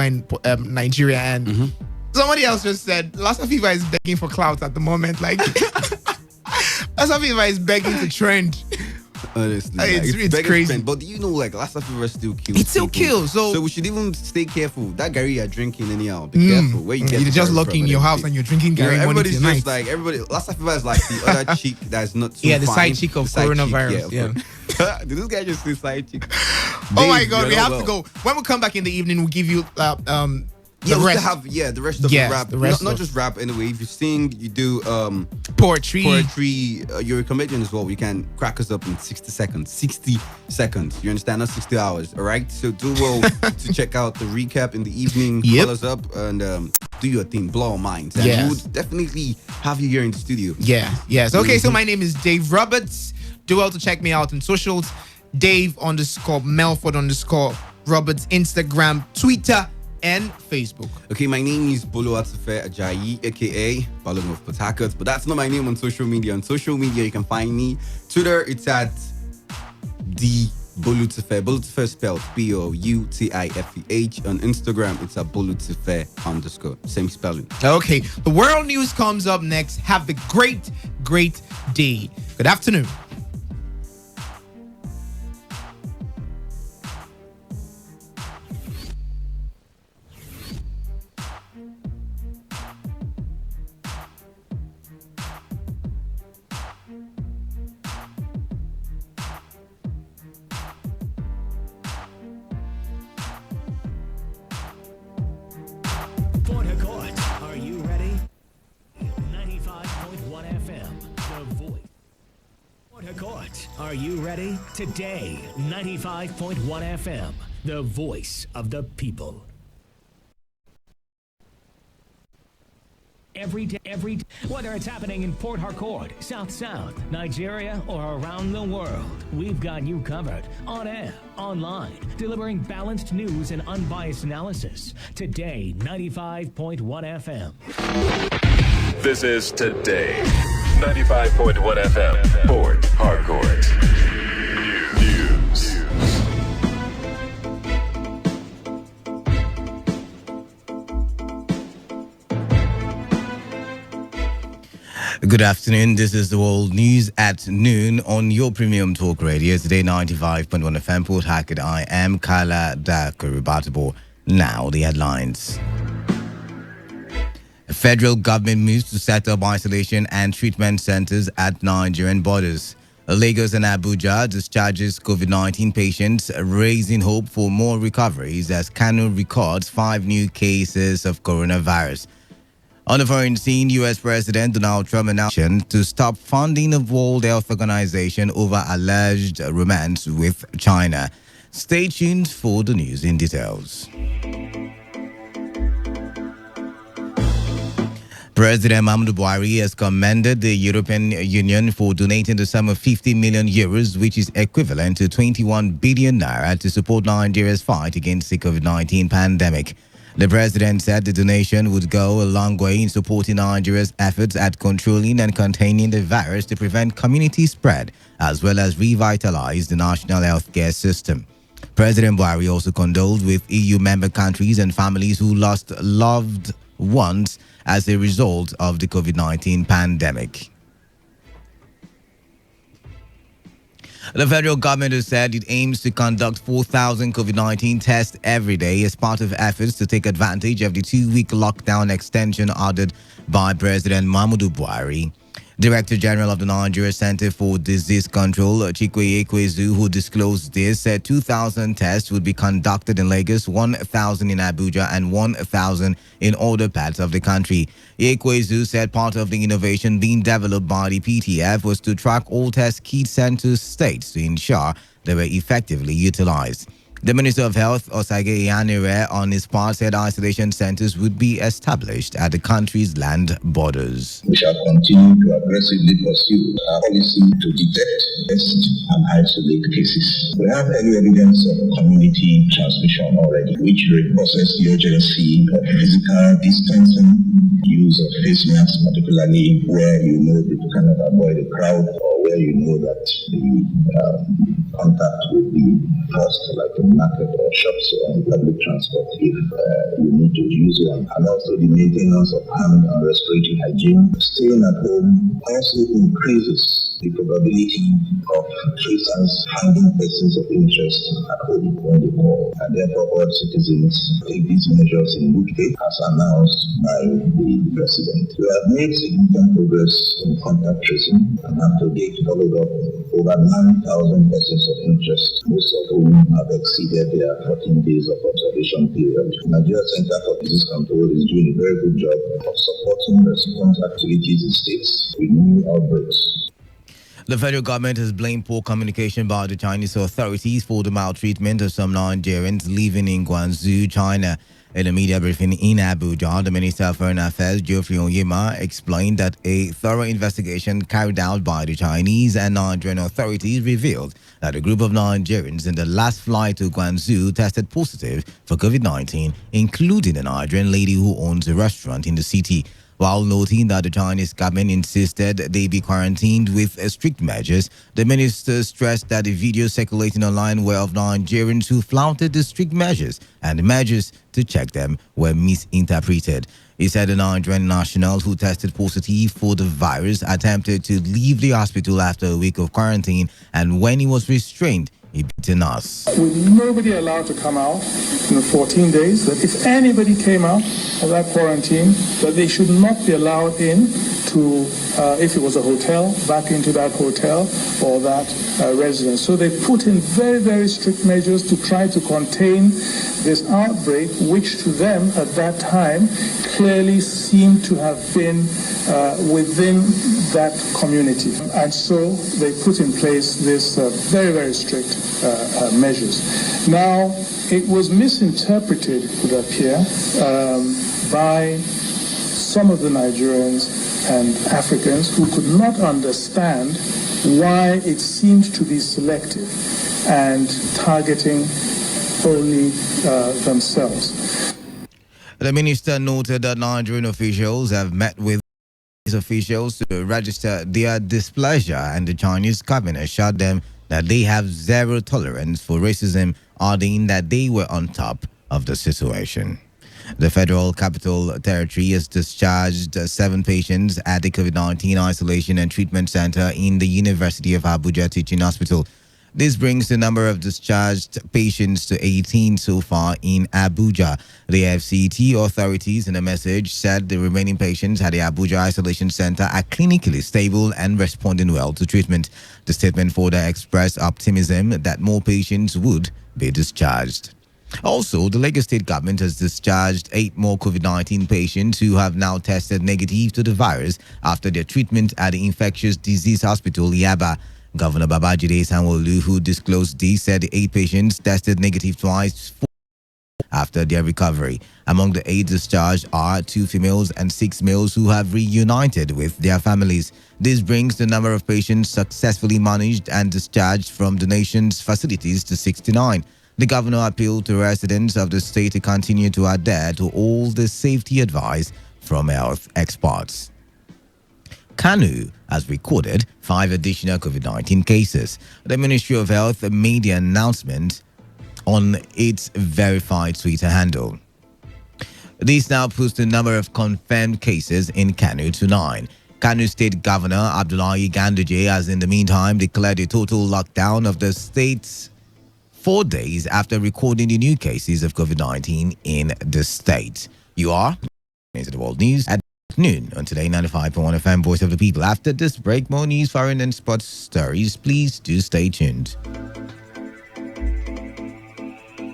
in Nigeria, and somebody else just said Lassa fever is begging for clout at the moment. Like Lassa fever is begging to trend. Honestly, it's crazy. Trend. But do you know, like, Lassa fever still kills? It still kills. So we should even stay careful. That Gary you're drinking anyhow, be careful. Where you get you're just locking in your house and you're drinking Gary morning to night. Lassa fever is like the other chick that's not so the fine. side chick of coronavirus. Did this guy just say side chick? Oh my God, we have to go. When we come back in the evening, we'll give you the rest of the rap. Not just rap anyway. If you sing, you do poetry. You're a comedian as well. You can crack us up in 60 seconds. 60 seconds. You understand? Not 60 hours. All right. So do well to check out the recap in the evening. Call us up and do your thing. Blow our minds. And we would definitely have you here in the studio. Yes. Okay. So my name is Dave Roberts. Do well to check me out on socials. Dave_Melford_Roberts, Instagram, Twitter, and Facebook. Okay, my name is Bolo Atufe Ajayi, aka Balong of Port Harcourt, but that's not my name on social media. On social media, you can find me. Twitter, it's at the Bolutefe. Bolutefe spelled BOUTIFEH. On Instagram, it's at Bolutefe_. Same spelling. Okay, the world news comes up next. Have a great day. Good afternoon. Port Harcourt, are you ready? 95.1 FM, The Voice. Port Harcourt, are you ready? Today, 95.1 FM, The Voice of the People. Every day, whether it's happening in Port Harcourt, South, Nigeria, or around the world, we've got you covered. On air, online, delivering balanced news and unbiased analysis. Today, 95.1 FM. This is Today, 95.1 FM, Port Harcourt. News. Good afternoon. This is the world news at noon on your premium talk radio. Today, 95.1 FM, Port Harcourt. I am Kala Dakurubatibo. Now, the headlines. The federal government moves to set up isolation and treatment centers at Nigerian borders. Lagos and Abuja discharges COVID-19 patients, raising hope for more recoveries as Kano records 5 new cases of coronavirus. On the foreign scene, U.S. President Donald Trump announced to stop funding the World Health Organization over alleged romance with China. Stay tuned for the news in details. President Muhammadu Buhari has commended the European Union for donating the sum of 50 million euros, which is equivalent to 21 billion naira, to support Nigeria's fight against the COVID-19 pandemic. The president said the donation would go a long way in supporting Nigeria's efforts at controlling and containing the virus to prevent community spread, as well as revitalize the national healthcare system. President Buhari also condoled with EU member countries and families who lost loved ones as a result of the COVID-19 pandemic. The federal government has said it aims to conduct 4,000 COVID-19 tests every day as part of efforts to take advantage of the 2-week lockdown extension ordered by President Muhammadu Buhari. Director General of the Nigeria Center for Disease Control, Chikwe Ekwezu, who disclosed this, said 2,000 tests would be conducted in Lagos, 1,000 in Abuja, and 1,000 in other parts of the country. Ekwezu said part of the innovation being developed by the PTF was to track all test kits sent to states to ensure they were effectively utilized. The Minister of Health, Osage Iyanire, on his part, said isolation centers would be established at the country's land borders. We shall continue to aggressively pursue our policy to detect, test, and isolate cases. We have early evidence of community transmission already, which reinforces the urgency of physical distancing, use of face masks, particularly where you know that you cannot avoid a crowd or where you know that the contact will be forced, like market or shops on public transport if you need to use one. And also the maintenance of hand and respiratory hygiene. Staying at home also increases the probability of tracers finding persons of interest at home when they call. And therefore all citizens take these measures in good faith as announced by the President. We have made significant progress in contact tracing and have to date followed up over 9,000 persons of interest, most of whom have exceeded their 14 days of observation period. The Nigeria Center for Disease Control is doing a very good job of supporting response activities in states with new outbreaks. The federal government has blamed poor communication by the Chinese authorities for the maltreatment of some Nigerians living in Guangzhou, China. In a media briefing in Abuja, the Minister of Foreign Affairs, Geoffrey Onyema, explained that a thorough investigation carried out by the Chinese and Nigerian authorities revealed that a group of Nigerians in the last flight to Guangzhou tested positive for COVID-19, including a Nigerian lady who owns a restaurant in the city. While noting that the Chinese government insisted they be quarantined with strict measures, the minister stressed that the videos circulating online were of Nigerians who flouted the strict measures, and the measures to check them were misinterpreted. He said the Nigerian national who tested positive for the virus attempted to leave the hospital after a week of quarantine, and when he was restrained, he beaten us. With nobody allowed to come out in 14 days, that if anybody came out of that quarantine, that they should not be allowed in to, if it was a hotel, back into that hotel or that residence. So they put in very, very strict measures to try to contain this outbreak, which to them at that time clearly seemed to have been within that community. And so they put in place this very, very strict measures. Now, it was misinterpreted, it would appear, by some of the Nigerians and Africans who could not understand why it seemed to be selective and targeting only themselves. The minister noted that Nigerian officials have met with officials to register their displeasure, and the Chinese cabinet assured them that they have zero tolerance for racism, adding that they were on top of the situation. The Federal Capital Territory has discharged 7 patients at the COVID-19 Isolation and Treatment Center in the University of Abuja Teaching Hospital. This brings the number of discharged patients to 18 so far in Abuja. The FCT authorities in a message said the remaining patients at the Abuja Isolation Center are clinically stable and responding well to treatment. The statement further expressed optimism that more patients would be discharged. Also, the Lagos State government has discharged 8 more COVID-19 patients who have now tested negative to the virus after their treatment at the Infectious Disease Hospital, Yaba. Governor Babajide Sanwo-Olu, who disclosed this, said the 8 patients tested negative twice after their recovery. Among the 8 discharged are 2 females and 6 males who have reunited with their families. This brings the number of patients successfully managed and discharged from the nation's facilities to 69. The governor appealed to residents of the state to continue to adhere to all the safety advice from health experts. Kanu has recorded 5 additional COVID-19 cases. The Ministry of Health made the announcement on its verified Twitter handle. This now puts the number of confirmed cases in Kanu to 9. Kanu State Governor Abdullahi Ganduje has in the meantime declared a total lockdown of the state 4 days after recording the new cases of COVID-19 in the state. You are into the world news at noon on Today 95.1 FM, Voice of the People. After this break, more news, foreign and sports stories. Please do stay tuned.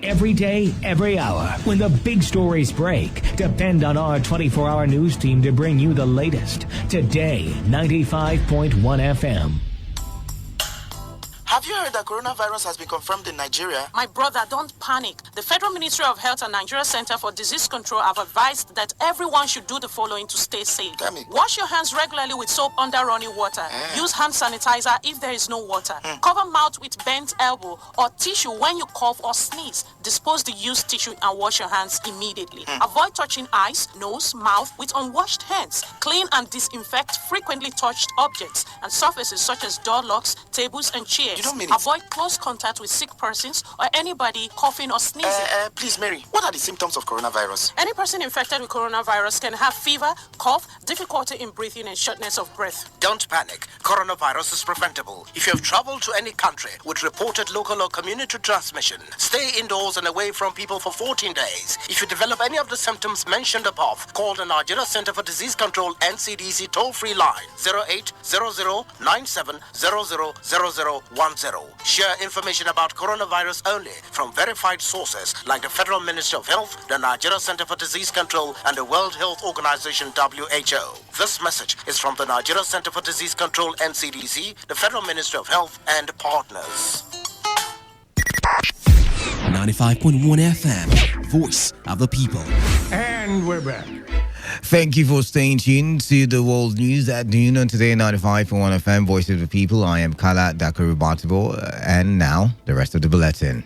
Every day, every hour, when the big stories break, depend on our 24-hour news team to bring you the latest. Today 95.1 FM. Have you heard that coronavirus has been confirmed in Nigeria? My brother, don't panic. The Federal Ministry of Health and Nigeria Center for Disease Control have advised that everyone should do the following to stay safe. Wash your hands regularly with soap under running water. Use hand sanitizer if there is no water. Cover mouth with bent elbow or tissue when you cough or sneeze. Dispose the used tissue and wash your hands immediately. Avoid touching eyes, nose, mouth with unwashed hands. Clean and disinfect frequently touched objects and surfaces such as door locks, tables, and chairs. You don't minutes. Avoid close contact with sick persons or anybody coughing or sneezing. Please, Mary, what are the symptoms of coronavirus? Any person infected with coronavirus can have fever, cough, difficulty in breathing, and shortness of breath. Don't panic. Coronavirus is preventable. If you have traveled to any country with reported local or community transmission, stay indoors and away from people for 14 days. If you develop any of the symptoms mentioned above, call the Nigeria Center for Disease Control NCDC toll-free line 0800-9700-0010. Share information about coronavirus only from verified sources like the Federal Ministry of Health, the Nigeria Center for Disease Control, and the World Health Organization WHO. This message is from the Nigeria Center for Disease Control NCDC, the Federal Ministry of Health, and partners. 95.1 FM, Voice of the People. And we're back. Thank you for staying tuned to the world news at noon on Today 95.1 FM, Voice of the People. I am Kala Dakarubatibo, and now the rest of the bulletin.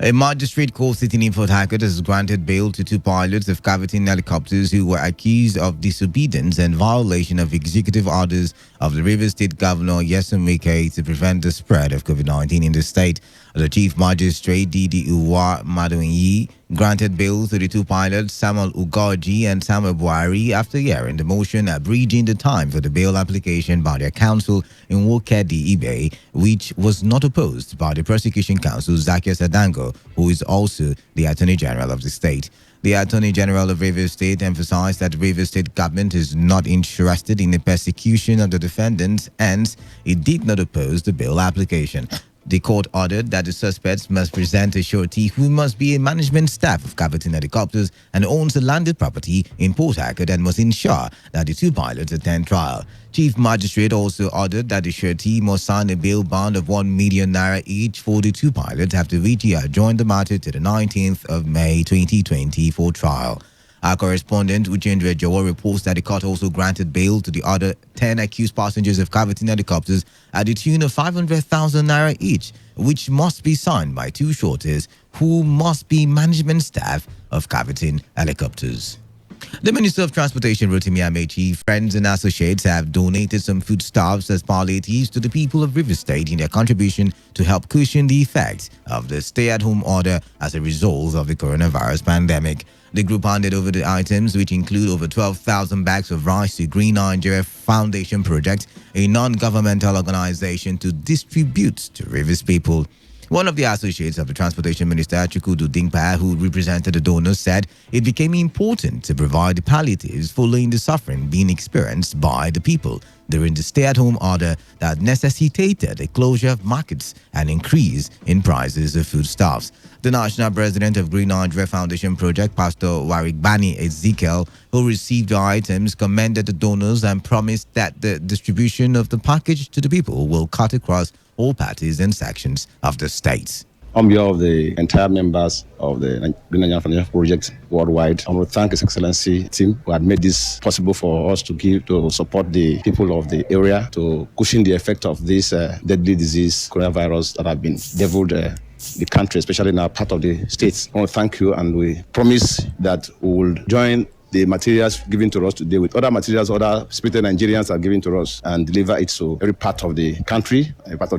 A magistrate court sitting in Port Harcourt has granted bail to 2 pilots of Cavitin helicopters who were accused of disobedience and violation of executive orders of the Rivers State Governor Nyesom Wike to prevent the spread of COVID-19 in the state. The Chief Magistrate Didi Uwa Madoyi granted bail to the 2 pilots, Samuel Ugoji and Samuel Buhari, after hearing the motion abridging the time for the bail application by their counsel in Wokedi Ibe, which was not opposed by the prosecution counsel Zacchaeus Adango, who is also the Attorney General of the state. The Attorney General of Rivers State emphasized that the Rivers State government is not interested in the persecution of the defendants, and it did not oppose the bail application. The court ordered that the suspects must present a surety who must be a management staff of Cavitin Helicopters and owns a landed property in Port Harcourt and must ensure that the 2 pilots attend trial. Chief Magistrate also ordered that the surety must sign a bail bond of 1 million naira each for the 2 pilots after which he adjourned the matter to the 19th of May 2020 for trial. Our correspondent, Uchendra Jowo, reports that the court also granted bail to the other 10 accused passengers of Cavitin helicopters at the tune of 500,000 naira each, which must be signed by 2 sureties who must be management staff of Cavitin helicopters. The Minister of Transportation, Rotimi Amechi, friends and associates have donated some foodstuffs as palliatives to the people of Rivers State in their contribution to help cushion the effects of the stay-at-home order as a result of the coronavirus pandemic. The group handed over the items, which include over 12,000 bags of rice, to Green Nigeria Foundation Project, a non-governmental organization to distribute to Rivers people. One of the associates of the Transportation Minister, Chukwudu Dingpa, who represented the donors, said it became important to provide palliatives following the suffering being experienced by the people during the stay-at-home order that necessitated a closure of markets and increase in prices of foodstuffs. The national president of Green Nigeria Foundation Project, Pastor Warigbani Ezekiel, who received the items, commended the donors and promised that the distribution of the package to the people will cut across all parties and sections of the state. On behalf of the entire members of the Green Nigeria Foundation Project worldwide, I want to thank His Excellency team who had made this possible for us to support the people of the area to cushion the effect of this deadly disease, coronavirus, that have been deviled the country, especially in our part of the states. I want to thank you, and we promise that we will join the materials given to us today with other materials other spirited Nigerians are giving to us and deliver it to every part of the country, every part of the